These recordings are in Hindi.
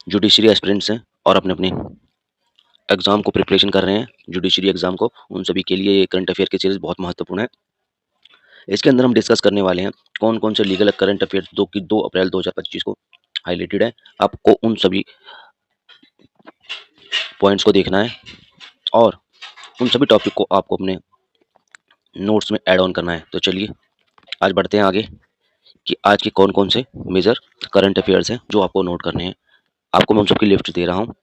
जुडिशरी एस्पिरेंट्स हैं और अपने अपने एग्जाम को प्रिपरेशन कर रहे हैं जुडिशरी एग्जाम को, उन सभी के लिए ये करंट अफेयर की सीरीज बहुत महत्वपूर्ण है। इसके अंदर हम डिस्कस करने वाले हैं कौन कौन से लीगल करंट अफेयर्स 2 अप्रैल 2025 को हाईलाइटेड है। आपको उन सभी पॉइंट्स को देखना है और उन सभी टॉपिक को आपको अपने नोट्स में ऐड ऑन करना है। तो चलिए आज बढ़ते हैं आगे कि आज के कौन कौन से मेजर करंट अफेयर्स हैं जो आपको नोट करने हैं। आपको मैं उन सबकी लिस्ट दे रहा हूँ,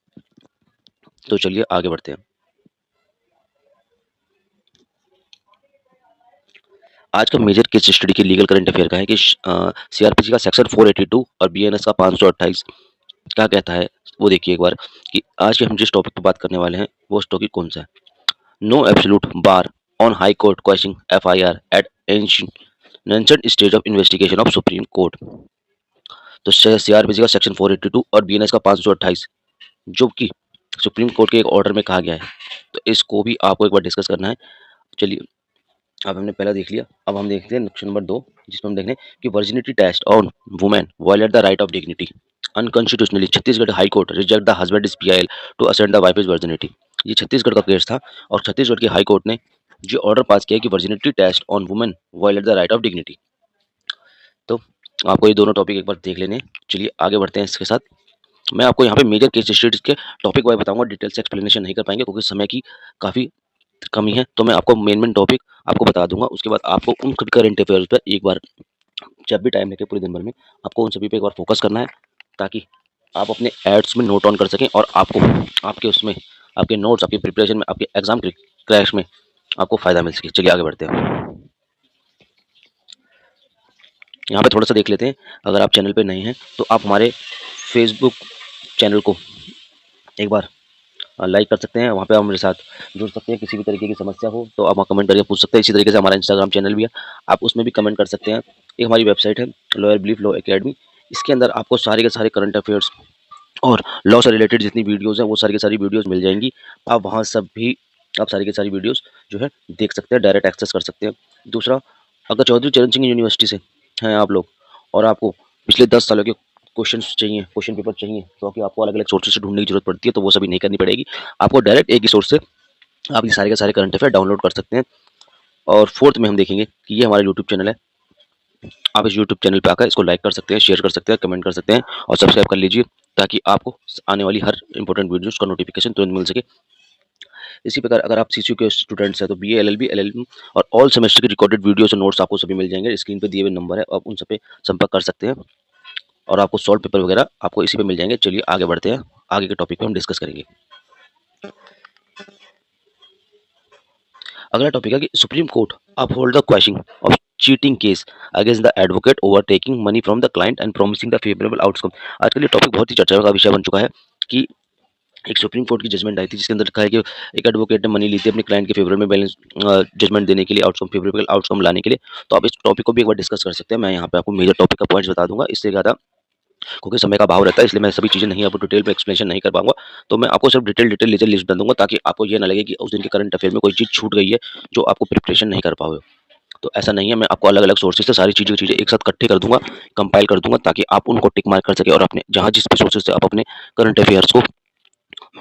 तो चलिए आगे बढ़ते हैं। आज का मेजर केस स्टडी की लीगल करंट अफेयर का है कि सीआरपीसी का सेक्शन 482 और बीएनएस का 528 क्या कहता है। वो देखिए एक बार कि आज के हम जिस टॉपिक पर बात करने वाले हैं वो टॉपिक कौन सा है। No absolute bar on high court question FIR at ancient stage of investigation of supreme court. तो सीआरपीसी का सेक्शन 482 और बीएनएस का 528 जो कि सुप्रीम कोर्ट के एक ऑर्डर में कहा गया है, तो इसको भी आपको एक बार डिस्कस करना है। चलिए अब हमने पहला देख लिया, अब हम देखते हैं क्वेश्चन नंबर 2 जिसमें हम देख रहे हैं कि virginity test on women violate the right of dignity unconstitutionally Chhattisgarh high court reject the husband is PIL to ascend the wife is virginity. ये छत्तीसगढ़ का केस था और छत्तीसगढ़ की हाई कोर्ट ने जो ऑर्डर पास किया कि virginity test on women violate the right of dignity. तो आपको ये दोनों टॉपिक एक बार देख लेने। चलिए आगे बढ़ते हैं इसके साथ। मैं आपको यहाँ पे मेजर केस स्टडीज के टॉपिक वाइज बताऊंगा, डिटेल से एक्सप्लेनेशन नहीं कर पाएंगे क्योंकि समय की काफ़ी कमी है। तो मैं आपको मेन टॉपिक आपको बता दूंगा, उसके बाद आपको उन करंट अफेयर्स पर एक बार जब भी टाइम लेके पूरे दिन भर में आपको उन सभी पे एक बार फोकस करना है ताकि आप अपने एड्स में नोट ऑन कर सकें और आपको आपके उसमें आपके नोट्स आपकी प्रिपरेशन में आपके एग्जाम क्रैश में आपको फायदा मिल सके। चलिए आगे बढ़ते हैं। यहाँ पे थोड़ा सा देख लेते हैं, अगर आप चैनल पे नए हैं तो आप हमारे फेसबुक चैनल को एक बार लाइक कर सकते हैं, वहाँ पे आप मेरे साथ जुड़ सकते हैं। किसी भी तरीके की समस्या हो तो आप वहाँ कमेंट करके पूछ सकते हैं। इसी तरीके से हमारा इंस्टाग्राम चैनल भी है, आप उसमें भी कमेंट कर सकते हैं। एक हमारी वेबसाइट है लॉयर बिलीफ लॉ एकेडमी, इसके अंदर आपको सारे के सारे करंट अफेयर्स और लॉ से रिलेटेड जितनी वीडियोज़ हैं वो सारी की सारी वीडियोज़ मिल जाएंगी। आप वहाँ सब भी आप सारी की सारी वीडियोज़ जो है देख सकते हैं, डायरेक्ट एक्सेस कर सकते हैं। दूसरा, अगर चौधरी चरण सिंह यूनिवर्सिटी से हैं आप लोग और आपको पिछले 10 सालों के क्वेश्चंस चाहिए, क्वेश्चन पेपर चाहिए, क्योंकि आपको अलग अलग सोर्सेज से ढूंढने की जरूरत पड़ती है, तो वो सभी नहीं करनी पड़ेगी। आपको डायरेक्ट एक ही सोर्स से आप ये सारे के सारे करंट अफेयर डाउनलोड कर सकते हैं। और फोर्थ में हम देखेंगे कि ये हमारा यूट्यूब चैनल है, आप इस यूट्यूब चैनल पे आकर इसको लाइक कर सकते हैं, शेयर कर सकते हैं, कमेंट कर सकते हैं और सब्सक्राइब कर लीजिए ताकि आपको आने वाली हर इंपॉर्टेंट वीडियोज़ का नोटिफिकेशन तुरंत मिल सके। इसी प्रकार अगर आप सीसीयू के स्टूडेंट्स हैं तो बीए एलएलबी एलएलएम और ऑल सेमेस्टर की रिकॉर्डेड वीडियोस और नोट्स आपको सभी मिल जाएंगे। स्क्रीन पे दिए हुए नंबर है, आप उन सब पे संपर्क कर सकते हैं और आपको सॉल्व पेपर वगैरह आपको इसी पे मिल जाएंगे। चलिए आगे बढ़ते हैं, आगे के टॉपिक पे हम डिस्कस करेंगे। अगला टॉपिक है कि supreme court uphold the question of cheating case against the advocate over taking money from the client and promising the favourable outcome. आजकल ये टॉपिक बहुत ही चर्चा का विषय बन चुका है कि एक सुप्रीम कोर्ट की जजमेंट आई थी जिसके अंदर लिखा है कि एक एडवोकेट ने मनी ली थी अपने क्लाइंट के फेवर में बैलेंस जजमेंट देने के लिए, आउटकम फेवरेबल आउटकम लाने के लिए। तो आप इस टॉपिक को भी एक बार डिस्कस कर सकते हैं। मैं यहाँ पे आपको मेजर टॉपिक का पॉइंट्स बता दूंगा, इससे ज़्यादा क्योंकि समय का अभाव रहता है इसलिए मैं सभी चीज़ें नहीं आपको डिटेल में एक्सप्लेनेशन नहीं कर पाऊंगा। तो मैं आपको सिर्फ डिटेल लेजर लिस्ट बता दूंगा ताकि आपको ये ना लगे कि उस दिन के करंट अफेयर में कोई चीज़ छूट गई है जो आपको प्रिपरेशन नहीं कर पाओगे। तो ऐसा नहीं है, मैं आपको अलग अलग सोर्सेज से सारी चीज़ें एक साथ इकट्ठे कर दूंगा, कंपाइल कर दूंगा ताकि आप उनको टिक मार्क कर सके और अपने जहाँ जिस भी सोर्सेज से आप अपने करंट अफेयर्स को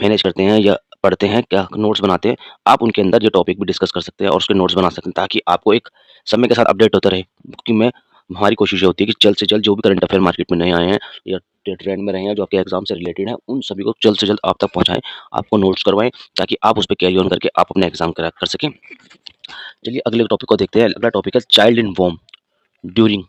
मैनेज करते हैं या पढ़ते हैं, क्या नोट्स बनाते हैं, आप उनके अंदर ये टॉपिक भी डिस्कस कर सकते हैं और उसके नोट्स बना सकते हैं ताकि आपको एक समय के साथ अपडेट होता रहे। क्योंकि मैं हमारी कोशिश ये होती है कि जल्द से जल्द जो भी करंट अफेयर मार्केट में नए आए हैं या ट्रेंड में रहे हैं जो आपके एग्जाम से रिलेटेड है उन सभी को जल्द से जल्द आप तक पहुंचाएं, आपको नोट्स करवाएं ताकि आप उस पर कैरी ऑन करके आप अपने एग्जाम क्रैक कर सकें। चलिए अगले टॉपिक को देखते हैं। अगला टॉपिक है child in womb during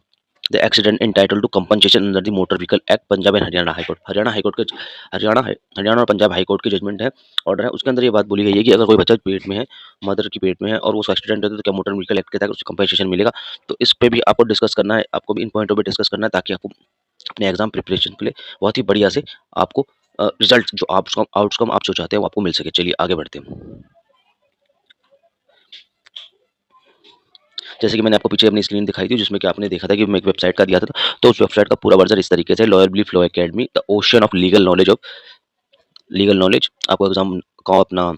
the accident entitled to compensation under the motor vehicle act Punjab and Haryana high court. Haryana और पंजाब हाई कोर्ट की जजमेंट है, ऑर्डर है। उसके अंदर ये बात बोली गई है कि अगर कोई बच्चा पेट में है, मदर की पेट में है और वो एक्सीडेंट होता है तो क्या मोटर व्हीकल एक्ट के तहत उसको कंपनसेशन मिलेगा। तो इस पे भी आपको डिस्कस करना है, आपको भी इन पॉइंटों पे डिस्कस करना है ताकि आपको अपने एग्जाम प्रिपरेशन के लिए बहुत ही बढ़िया से आपको रिजल्ट जो आउटकम आप जो चाहते हैं वो आपको मिल सके। चलिए आगे बढ़ते हैं। जैसे कि मैंने आपको पीछे अपनी स्क्रीन दिखाई थी जिसमें कि आपने देखा था कि मैं एक वेबसाइट का दिया था, तो उस वेबसाइट का पूरा वर्जन इस तरीके से lawyer belief law academy the ocean of legal knowledge आपको एग्जाम का अपना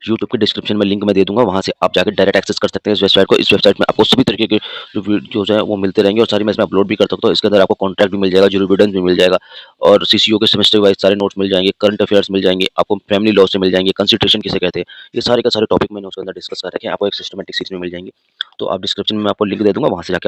यूट्यूब के डिस्क्रिप्शन में लिंक मैं दे दूँगा, वहाँ से आप जाकर डायरेक्ट एक्सेस कर सकते हैं इस वेबसाइट को। इस वेबसाइट में आपको सभी तरीके के जो वीडियोज़ हैं वो मिलते रहेंगे और सारी मैं इसमें अपलोड भी कर सकता हूँ। इसके अंदर आपको कॉन्ट्रैक्ट भी मिल जाएगा, जुरिस्प्रूडेंस भी मिल जाएगा और सीसीओ के सेमेस्टर वाइज़ सारे नोट्स मिल जाएँगे, करंट अफेयर्स मिल जाएँगे, आपको फैमिली लॉ से मिल जाएँगे, कंस्टिट्यूशन किसे कहते हैं, ये सारे के सारे टॉपिक मैंने उसके अंदर डिस्कस कर रखे हैं, आपको एक सिस्टमैटिक सीखने में मिल जाएँगे। तो आप डिस्क्रिप्शन में मैं आपको लिंक दे दूँगा, वहाँ से जाके आप